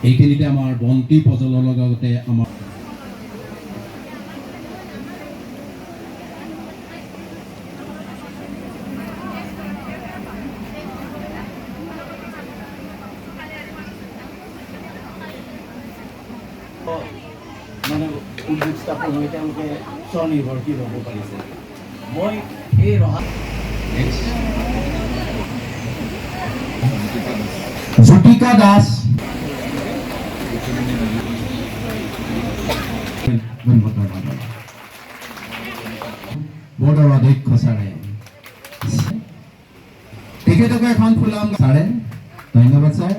এইখিনিতে আমাৰ বন্তি প্ৰজ্বলনৰ লগতে আমাৰ মানে উদ্যোগ স্থাপন হৈ তেওঁলোকে স্বনিৰ্ভৰশীল হ'ব পাৰিছে। মই এই জ্যোতিকা দাস বৰ্ডৰ অধ্যক্ষ ছাৰে তেখেতকে এখন ফুলাম ছাৰে ধন্যবাদ ছাৰ।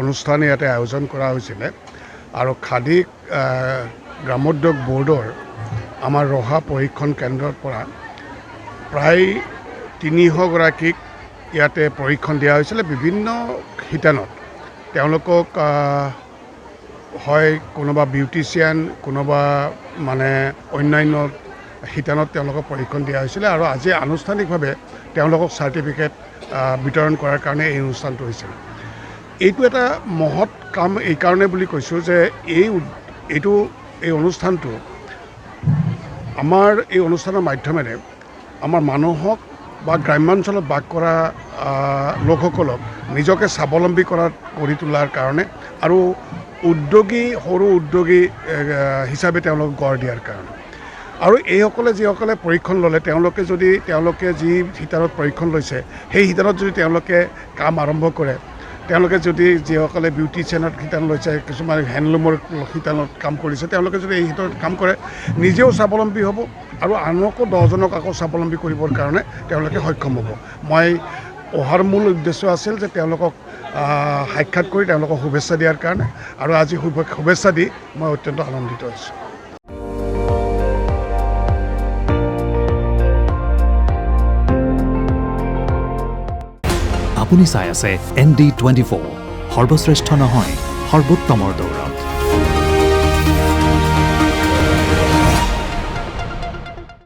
অনুষ্ঠান ইয়াতে আয়োজন কৰা হৈছিলে আৰু খাদী গ্ৰামোদ্যোগ বোৰ্ডৰ আমাৰ ৰহা প্ৰশিক্ষণ কেন্দ্ৰৰ পৰা প্ৰায় 300 গৰাকীক ইয়াতে প্ৰশিক্ষণ দিয়া হৈছিলে বিভিন্ন শিতানত। তেওঁলোকক হয় কোনোবা বিউটিচিয়ান, কোনোবা মানে অন্যান্য শিতানত তেওঁলোকক প্ৰশিক্ষণ দিয়া হৈছিলে আৰু আজি আনুষ্ঠানিকভাৱে তেওঁলোকক চাৰ্টিফিকেট বিতৰণ কৰাৰ কাৰণে এই অনুষ্ঠানটো হৈছিল। এইটো এটা মহৎ কাম এইকাৰণে বুলি কৈছোঁ যে এই অনুষ্ঠানটো আমাৰ এই অনুষ্ঠানৰ মাধ্যমেৰে আমাৰ মানুহক বা গ্ৰাম্যাঞ্চলত বাস কৰা লোকসকলক নিজকে স্বাৱলম্বী কৰি তোলাৰ কাৰণে আৰু সৰু উদ্যোগী হিচাপে তেওঁলোকক গঢ় দিয়াৰ কাৰণে। আৰু এইসকলে যিসকলে প্ৰশিক্ষণ ল'লে তেওঁলোকে যি শিতানত প্ৰশিক্ষণ লৈছে সেই শিতানত যদি তেওঁলোকে কাম আৰম্ভ কৰে, তেওঁলোকে যদি যিসকলে বিউটিচিয়ানত শিতান লৈছে, কিছুমান হেণ্ডলুমৰ শিতানত কাম কৰিছে, তেওঁলোকে যদি এই শিতানত কাম কৰে নিজেও স্বাৱলম্বী হ'ব আৰু আনকো 10জনক আকৌ স্বাৱলম্বী কৰিবৰ কাৰণে তেওঁলোকে সক্ষম হ'ব। মই অহাৰ মূল উদ্দেশ্য আছিল যে তেওঁলোকক সাক্ষাৎ কৰি তেওঁলোকক শুভেচ্ছা দিয়াৰ কাৰণে, আৰু আজি শুভেচ্ছা দি মই অত্যন্ত আনন্দিত হৈছোঁ। আপুনি চাই আছে ND24, সৰ্বশ্ৰেষ্ঠ নহয় সৰ্বোত্তমৰ দৌৰ।